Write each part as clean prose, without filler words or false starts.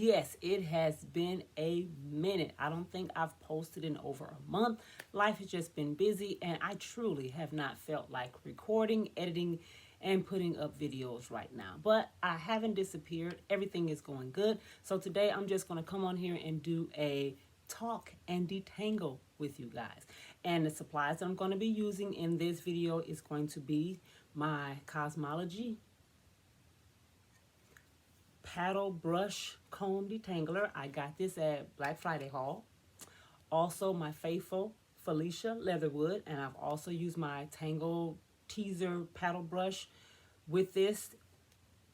Yes, it has been a minute. I don't think I've posted in over a month. Life has just been busy, and I truly have not felt like recording, editing, and putting up videos right now. But I haven't disappeared. Everything is going good. So today I'm just going to come on here and do a talk and detangle with you guys. And the supplies that I'm going to be using in this video is going to be my Kazmaleje paddle brush comb detangler. I got this at Black Friday haul. Also my faithful Felecia Leatherwood, and I've also used my Tangle teaser paddle brush with this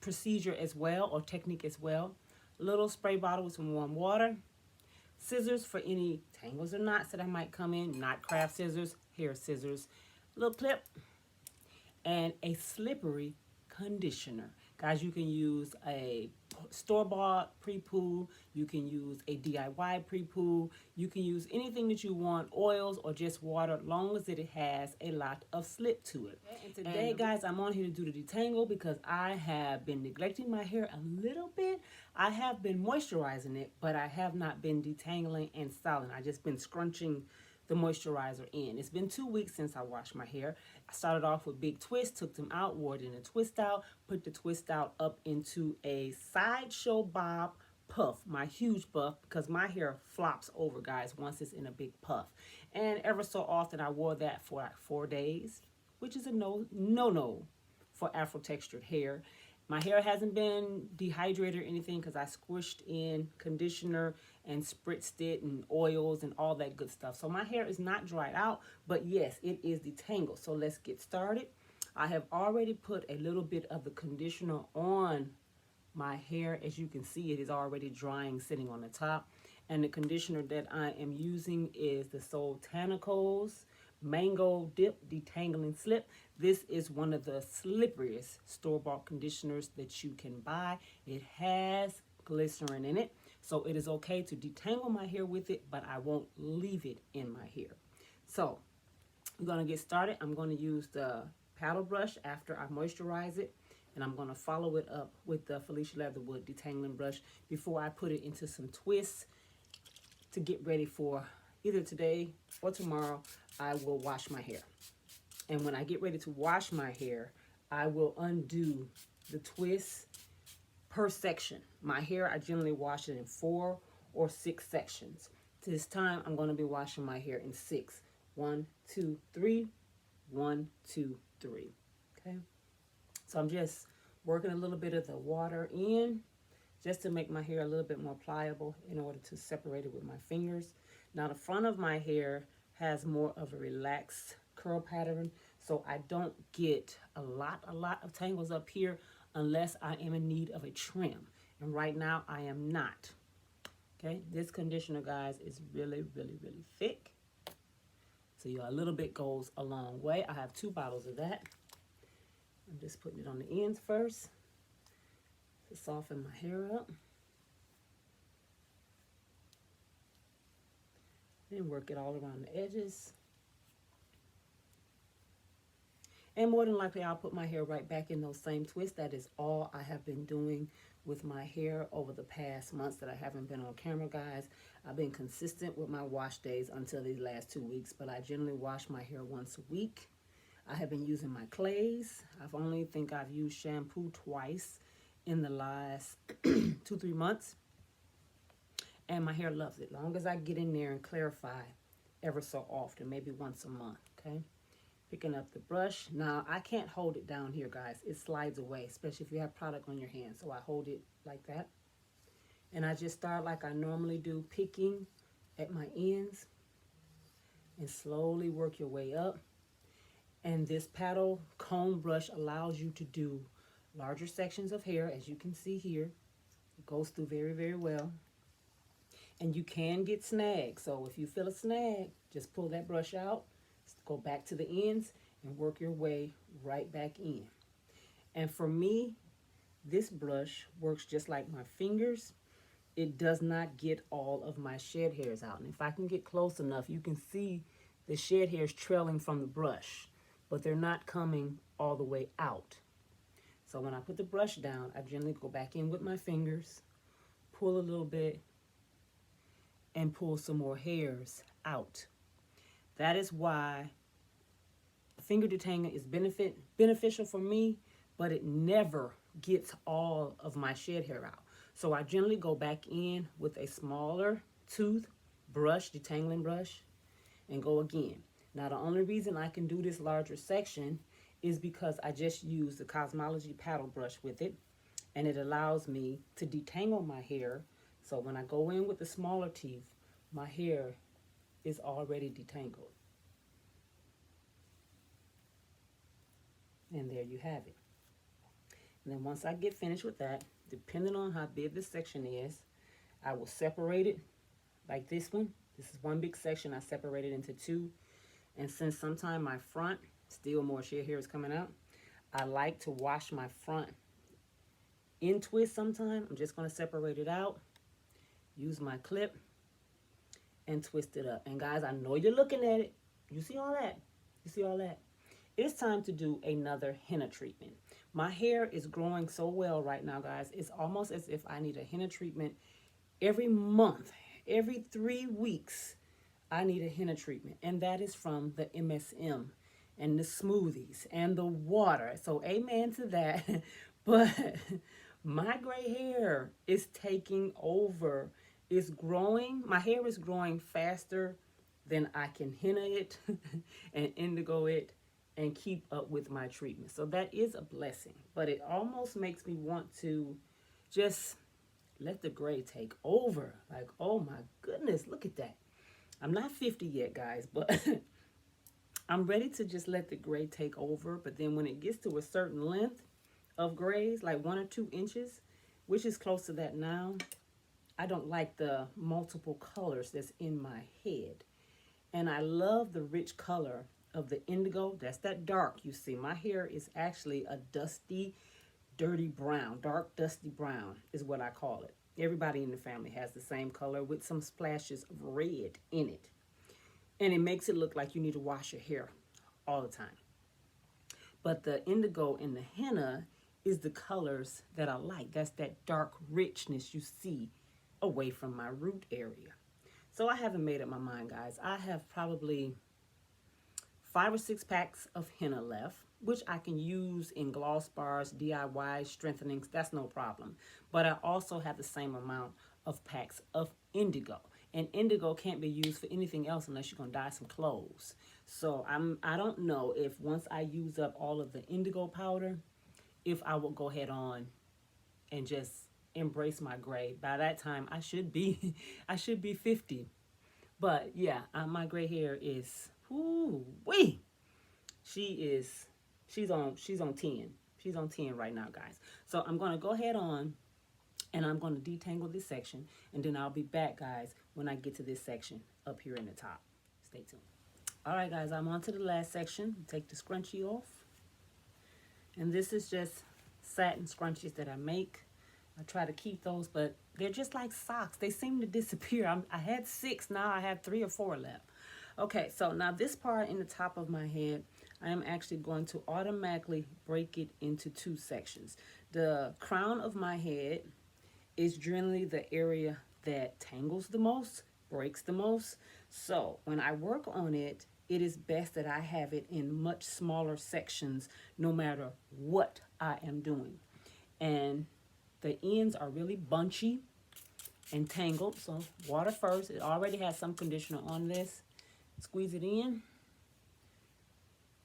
procedure as well, or technique as well. A little spray bottle with some warm water, scissors for any tangles or knots that I might come in, not craft scissors, hair scissors, little clip, and a slippery conditioner. Guys, you can use a store-bought pre-poo, you can use a DIY pre-poo, you can use anything that you want, oils or just water, long as it has a lot of slip to it. And today, guys, I'm on here to do the detangle because I have been neglecting my hair a little bit. I have been moisturizing it, but I have not been detangling and styling. I just been scrunching the moisturizer in. It's been 2 weeks since I washed my hair. I started off with big twists, took them out, wore it in a twist out, put the twist out up into a sideshow bob puff, my huge puff, because my hair flops over, guys, once it's in a big puff. And ever so often I wore that for like 4 days, which is a no for Afro textured hair. My hair hasn't been dehydrated or anything because I squished in conditioner and spritzed it and oils and all that good stuff. So my hair is not dried out, but yes, it is detangled. So let's get started. I have already put a little bit of the conditioner on my hair. As you can see, it is already drying, sitting on the top. And the conditioner that I am using is the Soultanicials Mango Dip Detangling Slip. This is one of the slipperiest store-bought conditioners that you can buy. It has glycerin in it, so it is okay to detangle my hair with it, but I won't leave it in my hair. So I'm going to get started. I'm going to use the paddle brush after I moisturize it, and I'm going to follow it up with the Felecia Leatherwood detangling brush before I put it into some twists to get ready for either today or tomorrow. I will wash my hair. And when I get ready to wash my hair, I will undo the twists per section. My hair, I generally wash it in 4 or 6 sections. This time, I'm going to be washing my hair in 6. 1, 2, 3. 1, 2, 3. Okay? So I'm just working a little bit of the water in just to make my hair a little bit more pliable in order to separate it with my fingers. Now, the front of my hair has more of a relaxed curl pattern, so I don't get a lot of tangles up here unless I am in need of a trim. And right now, I am not. Okay, this conditioner, guys, is really thick. So a little bit goes a long way. I have 2 bottles of that. I'm just putting it on the ends first to soften my hair up. Then work it all around the edges. And more than likely, I'll put my hair right back in those same twists. That is all I have been doing with my hair over the past months that I haven't been on camera, guys. I've been consistent with my wash days until these last 2 weeks, but I generally wash my hair once a week. I have been using my clays. I've used shampoo twice in the last 2-3 months. And my hair loves it. Long as I get in there and clarify ever so often, maybe once a month, okay? Picking up the brush. Now, I can't hold it down here, guys. It slides away, especially if you have product on your hand. So I hold it like that. And I just start like I normally do, picking at my ends. And slowly work your way up. And this paddle comb brush allows you to do larger sections of hair, as you can see here. It goes through very well. And you can get snags. So if you feel a snag, just pull that brush out, go back to the ends, and work your way right back in. And for me, this brush works just like my fingers. It does not get all of my shed hairs out. And if I can get close enough, you can see the shed hairs trailing from the brush, but they're not coming all the way out. So when I put the brush down, I generally go back in with my fingers, pull a little bit, and pull some more hairs out. That is why finger detangling is beneficial for me, but it never gets all of my shed hair out. So I generally go back in with a smaller tooth brush, detangling brush, and go again. Now the only reason I can do this larger section is because I just use the Kazmaleje paddle brush with it, and it allows me to detangle my hair. So when I go in with the smaller teeth, my hair is already detangled. And there you have it. And then once I get finished with that, depending on how big this section is, I will separate it like this one. This is one big section. I separated into two. And since sometimes my front, still more shed hair is coming out, I like to wash my front in twist sometime. I'm just going to separate it out, use my clip, and twist it up. And guys, I know you're looking at it. You see all that? You see all that? It's time to do another henna treatment. My hair is growing so well right now, guys. It's almost as if I need a henna treatment every month. Every 3 weeks, I need a henna treatment. And that is from the MSM and the smoothies and the water. So amen to that. But my gray hair is taking over. It's growing. My hair is growing faster than I can henna it and indigo it and keep up with my treatment. So that is a blessing. But it almost makes me want to just let the gray take over. Like, oh my goodness, look at that. I'm not 50 yet, guys, but I'm ready to just let the gray take over. But then when it gets to a certain length of grays, like 1 or 2 inches, which is close to that now, I don't like the multiple colors that's in my head. And I love the rich color of the indigo. That's that dark you see. My hair is actually a dusty, dirty brown. Dark, dusty brown is what I call it. Everybody in the family has the same color with some splashes of red in it. And it makes it look like you need to wash your hair all the time. But the indigo and the henna is the colors that I like. That's that dark richness you see away from my root area. So I haven't made up my mind, guys. I have probably 5 or 6 packs of henna left, which I can use in gloss bars, DIY, strengthenings. That's no problem. But I also have the same amount of packs of indigo. And indigo can't be used for anything else unless you're going to dye some clothes. So I don't know if once I use up all of the indigo powder, if I will go ahead on and just embrace my gray. By that time, I should be 50. But yeah, my gray hair is, ooh-wee. She's on 10. She's on 10 right now, guys. So I'm going to go ahead on and I'm going to detangle this section, and then I'll be back, guys, when I get to this section up here in the top. Stay tuned. All right, guys, I'm on to the last section. Take the scrunchie off. And this is just satin scrunchies that I make. I try to keep those, but they're just like socks. They seem to disappear. I had 6, now I have 3 or 4 left. Okay, so now this part in the top of my head, I am actually going to automatically break it into 2 sections. The crown of my head is generally the area that tangles the most, breaks the most. So when I work on it, it is best that I have it in much smaller sections no matter what I am doing. And the ends are really bunchy and tangled. So water first. It already has some conditioner on this. Squeeze it in.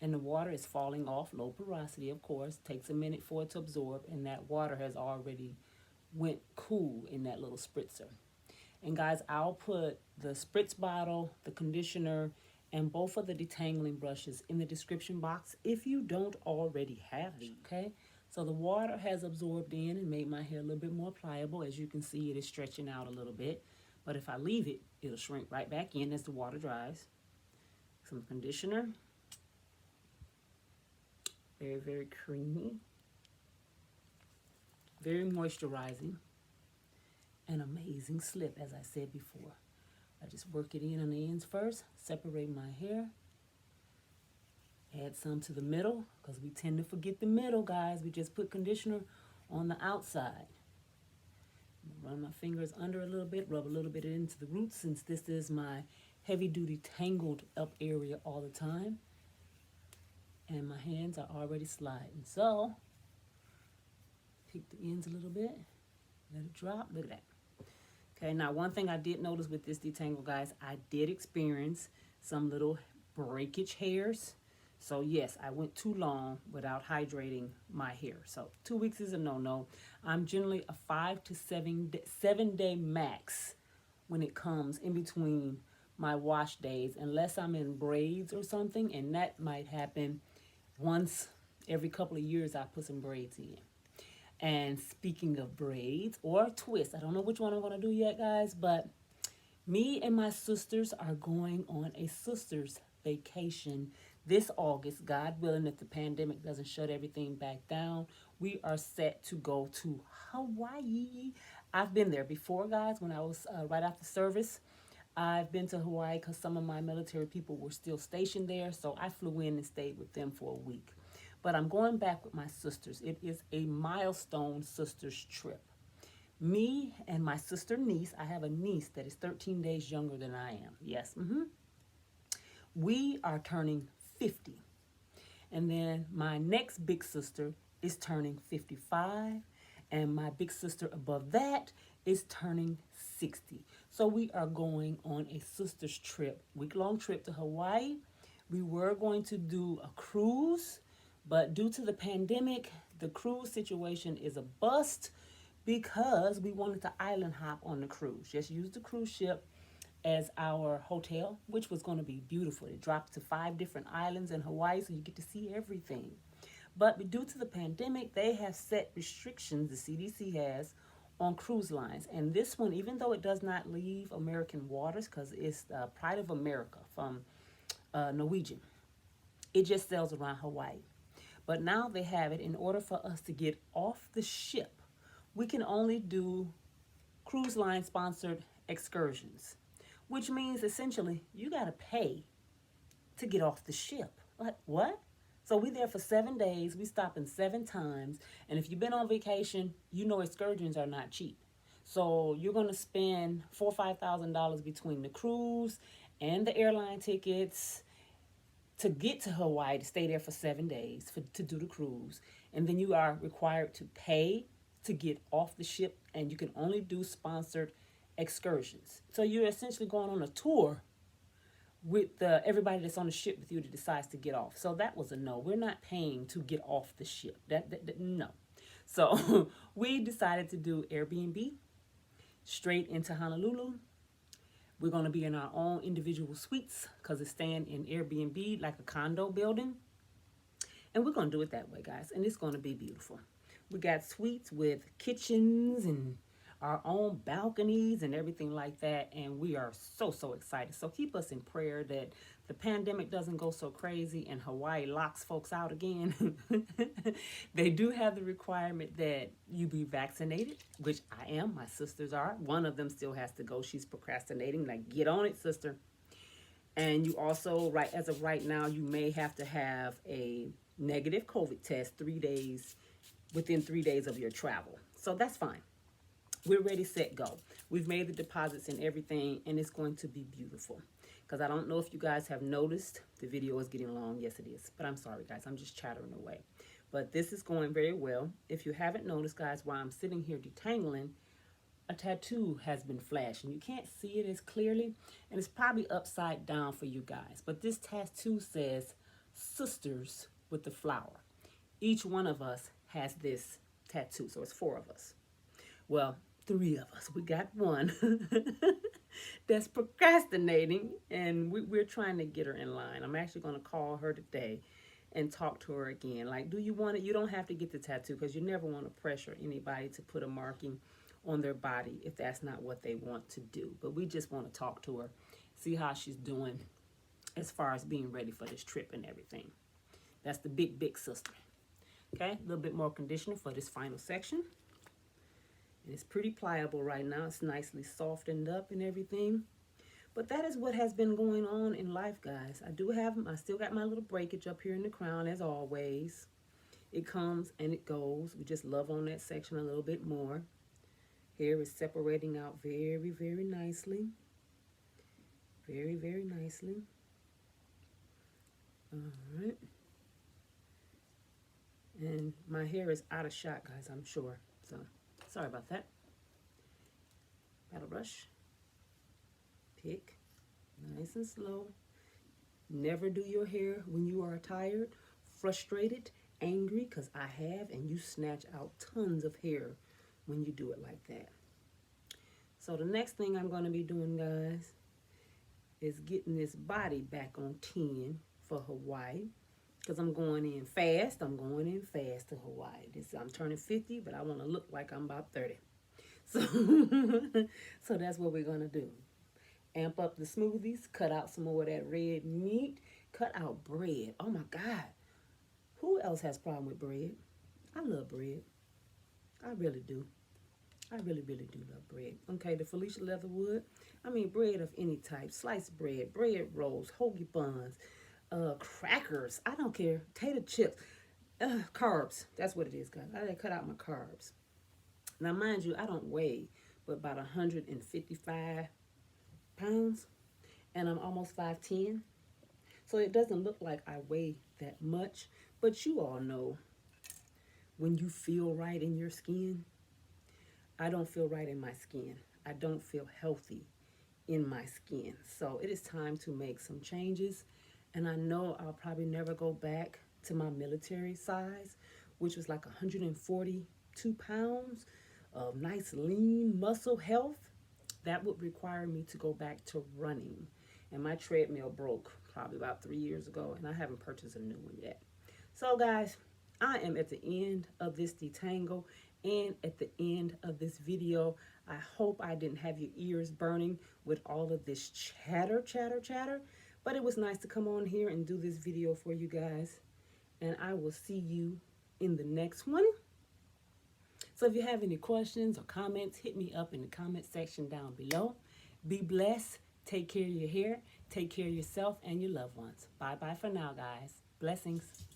And the water is falling off, low porosity, of course. Takes a minute for it to absorb, and that water has already went cool in that little spritzer. And guys, I'll put the Spritz bottle, the conditioner, and both of the detangling brushes in the description box if you don't already have these, okay? So the water has absorbed in and made my hair a little bit more pliable. As you can see, it is stretching out a little bit. But if I leave it, it'll shrink right back in as the water dries. Some conditioner. Very, very creamy. Very moisturizing. An amazing slip, as I said before. I just work it in on the ends first. Separate my hair. Add some to the middle, because we tend to forget the middle, guys. We just put conditioner on the outside. Run my fingers under a little bit, rub a little bit into the roots since this is my heavy duty tangled up area all the time. And my hands are already sliding. So, pick the ends a little bit, let it drop, look at that. Okay, now one thing I did notice with this detangle, guys, I did experience some little breakage hairs. So yes, I went too long without hydrating my hair. So 2 weeks is a no-no. I'm generally a 5 to 7 day max when it comes in between my wash days, unless I'm in braids or something, and that might happen once every couple of years. I put some braids in. And speaking of braids or twists, I don't know which one I'm going to do yet, guys, but me and my sisters are going on a sisters vacation this August, God willing, if the pandemic doesn't shut everything back down. We are set to go to Hawaii. I've been there before, guys, when I was right after service. I've been to Hawaii because some of my military people were still stationed there, so I flew in and stayed with them for a week. But I'm going back with my sisters. It is a milestone sisters trip. Me and my sister niece, I have a niece that is 13 days younger than I am. Yes, we are turning 50. And then my next big sister is turning 55. And my big sister above that is turning 60. So we are going on a sisters trip, week-long trip to Hawaii. We were going to do a cruise, but due to the pandemic, the cruise situation is a bust because we wanted to island hop on the cruise. Just use the cruise ship as our hotel, which was going to be beautiful. It dropped to 5 different islands in Hawaii, so you get to see everything. But due to the pandemic, they have set restrictions, the CDC has, on cruise lines. And this one, even though it does not leave American waters, because it's Pride of America from Norwegian, it just sails around Hawaii. But now they have it, in order for us to get off the ship, we can only do cruise line sponsored excursions, which means essentially you got to pay to get off the ship. Like, what? So we there for 7 days. We stopping 7 times. And if you've been on vacation, you know excursions are not cheap. So you're going to spend $4,000 or $5,000 between the cruise and the airline tickets to get to Hawaii, to stay there for 7 days to do the cruise. And then you are required to pay to get off the ship, and you can only do sponsored excursions. So you're essentially going on a tour with everybody that's on the ship with you that decides to get off. So that was a no. We're not paying to get off the ship. No. So we decided to do Airbnb straight into Honolulu. We're going to be in our own individual suites because it's staying in Airbnb like a condo building. And we're going to do it that way, guys. And it's going to be beautiful. We got suites with kitchens and our own balconies and everything like that. And we are so excited. So keep us in prayer that the pandemic doesn't go so crazy and Hawaii locks folks out again. They do have the requirement that you be vaccinated, which I am. My sisters are. One of them still has to go. She's procrastinating. Like, get on it, sister. And you also, as of right now, you may have to have a negative COVID test within 3 days of your travel. So that's fine. We're ready, set, go. We've made the deposits and everything, and it's going to be beautiful. Because I don't know if you guys have noticed, the video is getting long. Yes, it is. But I'm sorry, guys. I'm just chattering away. But this is going very well. If you haven't noticed, guys, while I'm sitting here detangling, a tattoo has been flashing. You can't see it as clearly, and it's probably upside down for you guys. But this tattoo says, Sisters with the Flower. Each one of us has this tattoo, so it's 4 of us. Well, 3 of us. We got one that's procrastinating, and we're trying to get her in line. I'm actually going to call her today and talk to her again. Like, do you want it? You don't have to get the tattoo because you never want to pressure anybody to put a marking on their body if that's not what they want to do. But we just want to talk to her, see how she's doing as far as being ready for this trip and everything. That's the big sister. Okay, a little bit more conditioner for this final section. And it's pretty pliable right now. It's nicely softened up and everything. But that is what has been going on in life, guys. I still got my little breakage up here in the crown as always. It comes and it goes. We just love on that section a little bit more. Hair is separating out very, very nicely. Very, very nicely. All right. And my hair is out of shot, guys, I'm sure. So, sorry about that. Paddle brush. Pick. Nice and slow. Never do your hair when you are tired, frustrated, angry, because I have, and you snatch out tons of hair when you do it like that. So the next thing I'm going to be doing, guys, is getting this body back on 10 for Hawaii. Because I'm going in fast. I'm going in fast to Hawaii. I'm turning 50, but I want to look like I'm about 30. So, so that's what we're going to do. Amp up the smoothies. Cut out some more of that red meat. Cut out bread. Oh, my God. Who else has a problem with bread? I love bread. I really do. I really, really do love bread. Okay, the Felecia Leatherwood. I mean, bread of any type. Sliced bread, bread rolls, hoagie buns, crackers. I don't care. Potato chips. Carbs. That's what it is, guys. I had to cut out my carbs. Now, mind you, I don't weigh but about 155 pounds. And I'm almost 5'10". So it doesn't look like I weigh that much. But you all know when you feel right in your skin. I don't feel right in my skin. I don't feel healthy in my skin. So it is time to make some changes. And I know I'll probably never go back to my military size, which was like 142 pounds of nice lean muscle health. That would require me to go back to running. And my treadmill broke probably about 3 years ago, and I haven't purchased a new one yet. So guys, I am at the end of this detangle and at the end of this video. I hope I didn't have your ears burning with all of this chatter. But it was nice to come on here and do this video for you guys. And I will see you in the next one. So if you have any questions or comments, hit me up in the comment section down below. Be blessed. Take care of your hair. Take care of yourself and your loved ones. Bye-bye for now, guys. Blessings.